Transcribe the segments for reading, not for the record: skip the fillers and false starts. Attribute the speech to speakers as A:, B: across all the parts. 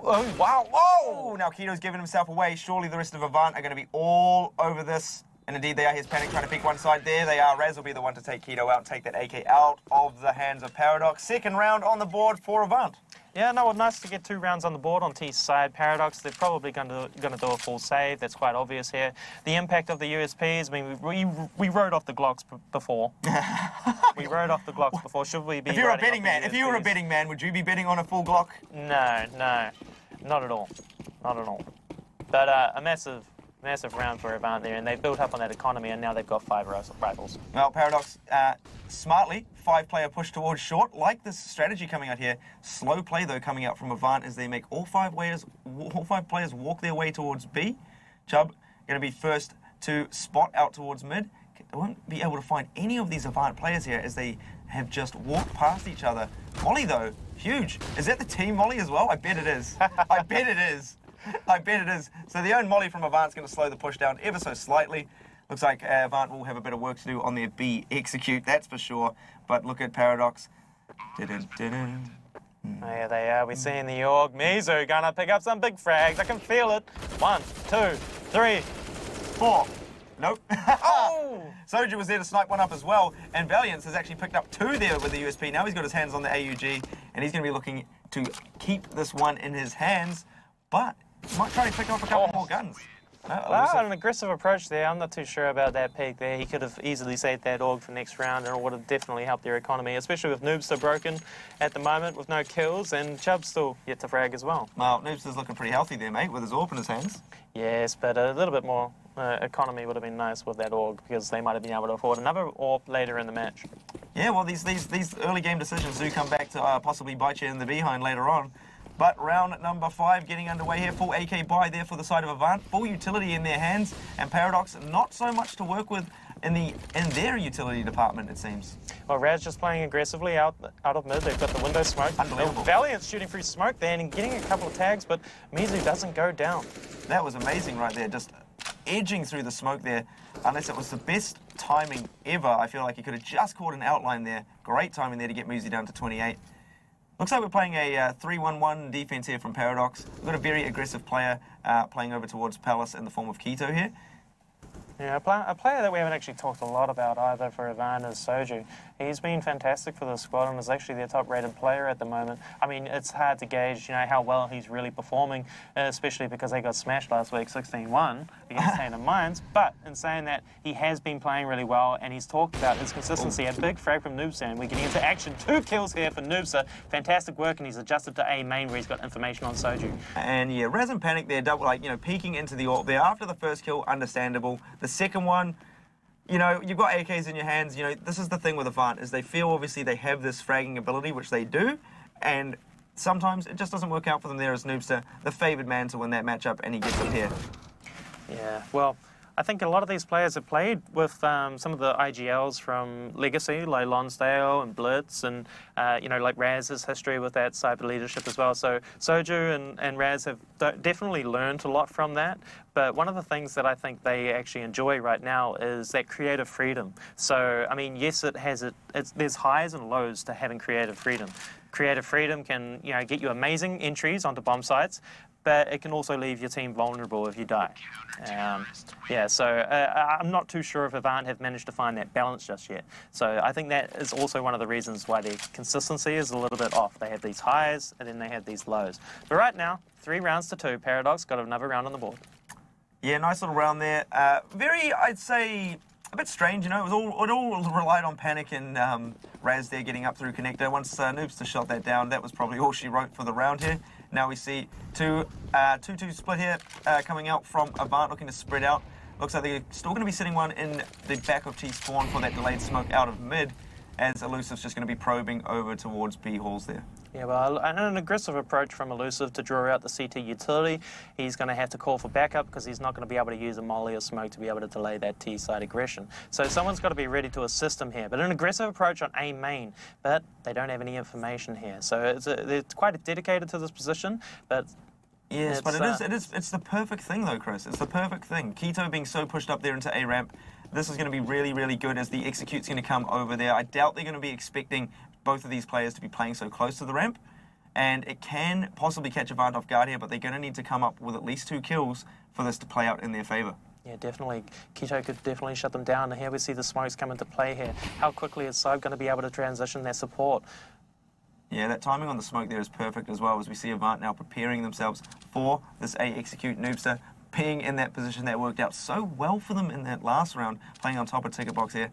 A: Oh, wow. Whoa! Now Keto's giving himself away. Surely the rest of Avant are going to be all over this. And indeed they are. Here's Panic trying to pick one side. There they are. Raz will be the one to take Keto out, take that AK out of the hands of Paradox. Second round on the board for Avant.
B: Yeah, no, well, nice to get 2 rounds on the board on T's side. Paradox, they're probably going to do a full save. That's quite obvious here. The impact of the USPs, I mean, we rode off the Glocks before. We rode off the Glocks before. Should we be?
A: If you're a betting man, would you be betting on a full Glock?
B: No, not at all, not at all. But a massive round for Avant there, and they've built up on that economy, and now they've got 5 rifles.
A: Well, Paradox, smartly, 5-player push towards short. Like this strategy coming out here. Slow play, though, coming out from Avant as they make all 5 players walk their way towards B. Chubb going to be first to spot out towards mid. They won't be able to find any of these Avant players here as they have just walked past each other. Molly, though, huge. Is that the team Molly as well? I bet it is. I bet it is. I bet it is. So the own Molly from Avant's going to slow the push down ever so slightly. Looks like Avant will have a bit of work to do on their B execute, that's for sure. But look at Paradox.
B: There they are. We're seeing the Org. Mizu going to pick up some big frags. I can feel it. 1, 2, 3, 4.
A: Nope. Oh! Soju was there to snipe one up as well. And Valiance has actually picked up 2 there with the USP. Now he's got his hands on the AUG. And he's going to be looking to keep this one in his hands. But he might try to pick up a couple more guns.
B: Well, an aggressive approach there. I'm not too sure about that peak there. He could have easily saved that Org for next round, and it would have definitely helped their economy, especially with Noobster broken at the moment with no kills, and Chubb's still yet to frag as well.
A: Well, Noobster's looking pretty healthy there, mate, with his AWP in his hands.
B: Yes, but a little bit more economy would have been nice with that Org, because they might have been able to afford another AWP later in the match.
A: Yeah, well, these early game decisions do come back to possibly bite you in the behind later on. But round number 5 getting underway here. Full AK buy there for the side of Avant. Full utility in their hands. And Paradox, not so much to work with in their utility department, it seems.
B: Well, Raz just playing aggressively out of mid. They've got the window smoke.
A: Unbelievable.
B: Valiant shooting through smoke there and getting a couple of tags, but Mizu doesn't go down.
A: That was amazing right there. Just edging through the smoke there. Unless it was the best timing ever. I feel like he could have just caught an outline there. Great timing there to get Mizu down to 28. Looks like we're playing a 3-1-1 defense here from Paradox. We've got a very aggressive player playing over towards Palace in the form of Keto here.
B: Yeah, a player that we haven't actually talked a lot about either for Avant is Soju. He's been fantastic for the squad and is actually their top-rated player at the moment. I mean, it's hard to gauge, you know, how well he's really performing, especially because they got smashed last week 16-1 against Tainted Minds. But in saying that, he has been playing really well, and he's talked about his consistency. A big frag from Noobster, and we're getting into action. 2 kills here for Noobster. Fantastic work, and he's adjusted to A main where he's got information on Soju.
A: And yeah, Raz and Panic there, peeking into the AWP there after the first kill, understandable. The second one, you know, you've got AKs in your hands. You know, this is the thing with Avant, is they feel obviously they have this fragging ability, which they do, and sometimes it just doesn't work out for them there as Noobster, the favoured man to win that matchup, and he gets it here.
B: Yeah, well, I think a lot of these players have played with some of the IGLs from Legacy, like Lonsdale and Blitz, and, you know, like Raz's history with that cyber leadership as well. So Soju and Raz have definitely learned a lot from that. But one of the things that I think they actually enjoy right now is that creative freedom. So, I mean, yes, there's highs and lows to having creative freedom. Creative freedom can, you know, get you amazing entries onto bomb sites, but it can also leave your team vulnerable if you die. Yeah, so I'm not too sure if Avant have managed to find that balance just yet. So I think that is also one of the reasons why their consistency is a little bit off. They have these highs and then they have these lows. But right now, 3 rounds to 2. Paradox got another round on the board.
A: Yeah, nice little round there. Very, I'd say, a bit strange, you know. It all relied on Panic and Raz there getting up through connector. Once Noobster shot that down, that was probably all she wrote for the round here. Now we see 2-2 split here coming out from Avant, looking to spread out. Looks like they're still going to be sitting one in the back of T-spawn for that delayed smoke out of mid, as Elusive's just going to be probing over towards B halls there.
B: Yeah, well, an aggressive approach from Elusive to draw out the CT utility. He's going to have to call for backup because he's not going to be able to use a molly or smoke to be able to delay that T-side aggression. So someone's got to be ready to assist him here. But an aggressive approach on A main, but they don't have any information here. So they're quite dedicated to this position, but...
A: Yes, but it's the perfect thing though, Chris. It's the perfect thing. Keto being so pushed up there into A ramp, this is going to be really, really good as the execute's going to come over there. I doubt they're going to be expecting both of these players to be playing so close to the ramp. and it can possibly catch Avant off guard here, but they're going to need to come up with at least 2 kills for this to play out in their favour.
B: Yeah, definitely. Keto could definitely shut them down. And here we see the smokes come into play here. How quickly is Saib going to be able to transition their support?
A: Yeah, that timing on the smoke there is perfect as well, as we see Avant now preparing themselves for this A execute. Noobster being in that position that worked out so well for them in that last round, playing on top of Ticket Box here.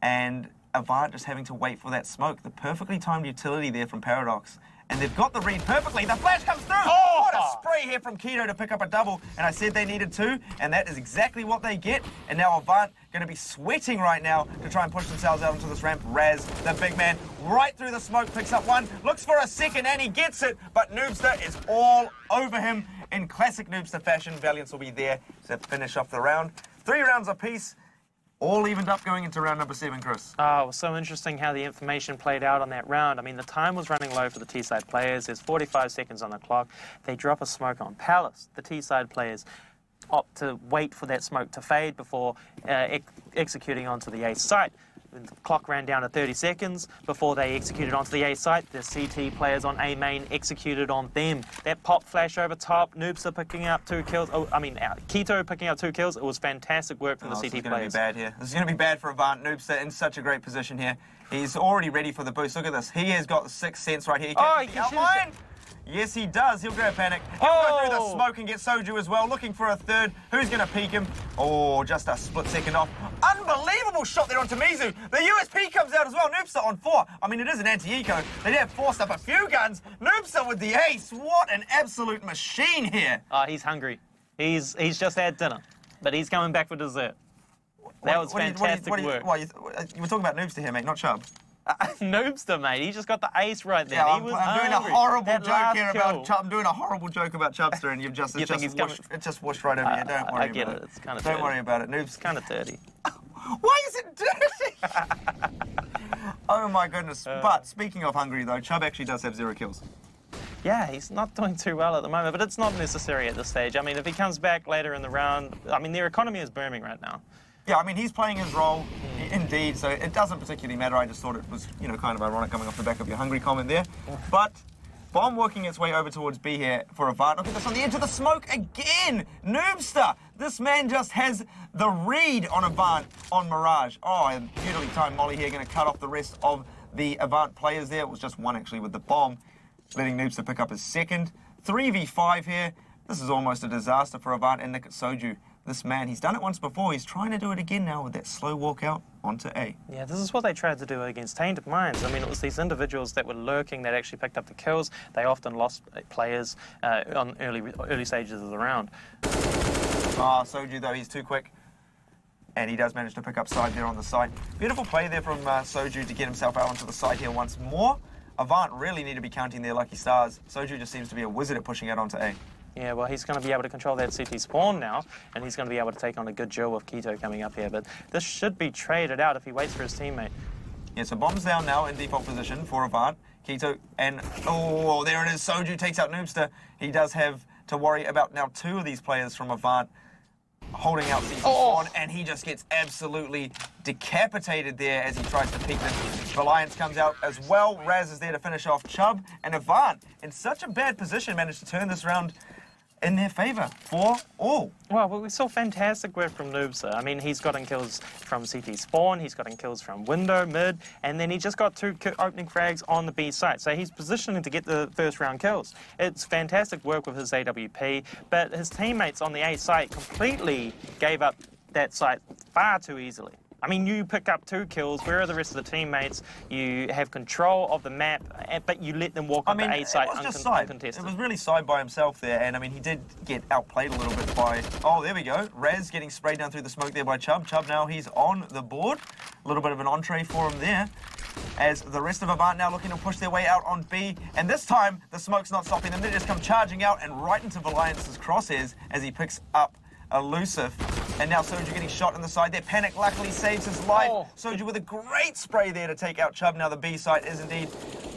A: And Avant just having to wait for that smoke. The perfectly timed utility there from Paradox. And they've got the read perfectly. The flash comes through. Oh! What a spray here from Keto to pick up a double. And I said they needed 2, and that is exactly what they get. And now Avant going to be sweating right now to try and push themselves out onto this ramp. Raz, the big man, right through the smoke, picks up 1, looks for a second, and he gets it. But Noobster is all over him in classic Noobster fashion. Valiance will be there to finish off the round. 3 rounds apiece. All evened up going into round number 7, Chris.
B: Oh, it was so interesting how the information played out on that round. I mean, the time was running low for the T-side players. There's 45 seconds on the clock. They drop a smoke on Palace. The T-side players opt to wait for that smoke to fade before executing onto the A site. The clock ran down to 30 seconds before they executed onto the A site. The CT players on A main executed on them. That pop flash over top, Noobster picking up 2 kills. Keto picking up 2 kills. It was fantastic work from the CT players. This is going to be bad here. This is going to be bad for Avant. Noobster in such a great position here. He's already ready for the boost. Look at this. He has got the 6th sense right here. He can outline. Yes, he does. He'll grab Panic. He'll go through the smoke and get Soju as well, looking for a 3rd. Who's going to peek him? Oh, just a split second off. Unbelievable shot there on Tamizu. The USP comes out as well. Noobster on 4. I mean, it is an anti-eco. They did have forced up a few guns. Noobster with the ace. What an absolute machine here. Oh, he's hungry. He's just had dinner, but he's coming back for dessert. That was fantastic work.
A: You were talking about Noobster here, mate, not Chubb.
B: Noobster, mate. He just got the ace right there.
A: Yeah,
B: he was
A: I'm doing a horrible joke here about Chubb. I'm doing a horrible joke about Chubster, and it just whooshed right over you. Don't worry about it.
B: I get it. It's kind of
A: Don't worry about it. Noob's
B: kind of dirty.
A: Why is it dirty? Oh my goodness. But speaking of hungry though, Chubb actually does have 0 kills.
B: Yeah, he's not doing too well at the moment, but it's not necessary at this stage. I mean, if he comes back later in the round, I mean, their economy is booming right now.
A: Yeah, I mean, he's playing his role, indeed, so it doesn't particularly matter. I just thought it was, kind of ironic coming off the back of your hungry comment there. But Bomb working its way over towards B here for Avant. Look at this on the edge of the smoke again. Noobster. This man just has the read on Avant on Mirage. Oh, and beautifully timed Molly here, going to cut off the rest of the Avant players there. It was just 1 actually with the bomb, letting Noobster pick up his 2nd. 3v5 here. This is almost a disaster for Avant, and look at Soju. This man, he's done it once before. He's trying to do it again now with that slow walk out onto A. Yeah, this is what they tried to do against Tainted Minds. I mean, it was these individuals that were lurking that actually picked up the kills. They often lost players on early stages of the round. Ah, Soju, though, he's too quick. And he does manage to pick up side there on the site. Beautiful play there from Soju to get himself out onto the side here once more. Avant really need to be counting their lucky stars. Soju just seems to be a wizard at pushing out onto A. Yeah, well, he's going to be able to control that CT spawn now, and he's going to be able to take on a good duel with Keto coming up here. But this should be traded out if he waits for his teammate. Yeah, so Bomb's down now in default position for Avant. Keto and... Oh, there it is. Soju takes out Noobster. He does have to worry about now 2 of these players from Avant holding out CT spawn, and he just gets absolutely decapitated there as he tries to peek them. Reliance comes out as well. Raz is there to finish off Chubb, and Avant, in such a bad position, managed to turn this round in their favour for all. Well, we saw fantastic work from Noobster. I mean, he's gotten kills from CT spawn, he's gotten kills from window, mid, and then he just got 2 opening frags on the B site. So he's positioning to get the first round kills. It's fantastic work with his AWP, but his teammates on the A site completely gave up that site far too easily. I mean, you pick up 2 kills. Where are the rest of the teammates? You have control of the map, but you let them walk on the A site uncontested. It was really side by himself there, and I mean, he did get outplayed a little bit by... Oh, there we go. Raz getting sprayed down through the smoke there by Chubb. Chubb now, he's on the board. A little bit of an entree for him there, as the rest of Avant now looking to push their way out on B. And this time, the smoke's not stopping them. They just come charging out and right into Valiance's crosshairs as he picks up Elusive. And now Soju getting shot on the side there. Panic luckily saves his life. Soju with a great spray there to take out Chubb. Now the B site is indeed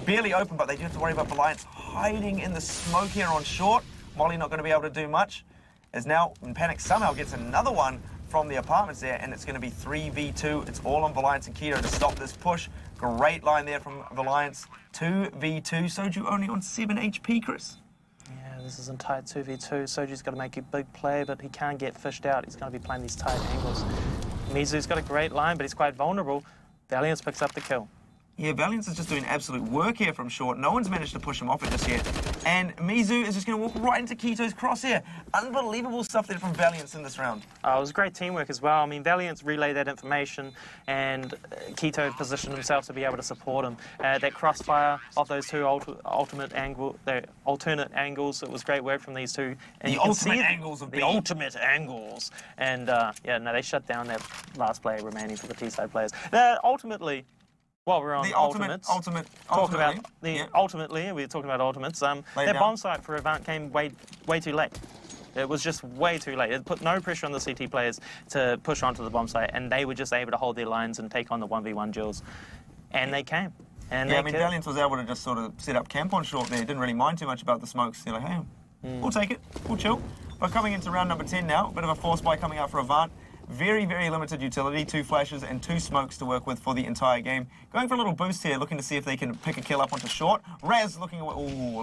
A: barely open, but they do have to worry about Valiance hiding in the smoke here on short. Molly not going to be able to do much, as now Panic somehow gets another one from the apartments there, and it's going to be 3v2. It's all on Valiance and Keto to stop this push. Great line there from Valiance. 2v2. Soju only on 7 HP, Chris.
B: Yeah, this is a tight 2v2. Soju's got to make a big play, but he can't get fished out. He's going to be playing these tight angles. Mizu's got a great line, but he's quite vulnerable. Valiance picks up the kill.
A: Yeah, Valiance is just doing absolute work here from short. No one's managed to push him off it just yet. And Mizu is just going to walk right into Kito's crosshair. Unbelievable stuff there from Valiance in this round.
B: It was great teamwork as well. I mean, Valiance relayed that information, and Kito positioned himself to be able to support him. That crossfire of those two alternate angles, it was great work from these two. And
A: the ultimate angles of
B: the ultimate angles. And yeah, no, they shut down that last player remaining for the T-side players. Ultimately, while we're on ultimately, we're talking about ultimates. That bomb site for Avant came way too late. It was just way too late. It put no pressure on the CT players to push onto the bomb site, and they were just able to hold their lines and take on the 1v1 duels. And they came. And
A: yeah, I mean, Valiance was able to just sort of set up camp on short there. Didn't really mind too much about the smokes. They're like, hey, we'll take it. We'll chill. But coming into round number 10 now, bit of a force buy coming out for Avant. Very, very limited utility, 2 flashes and 2 smokes to work with for the entire game. Going for a little boost here, looking to see if they can pick a kill up onto short. Raz looking away. Ooh.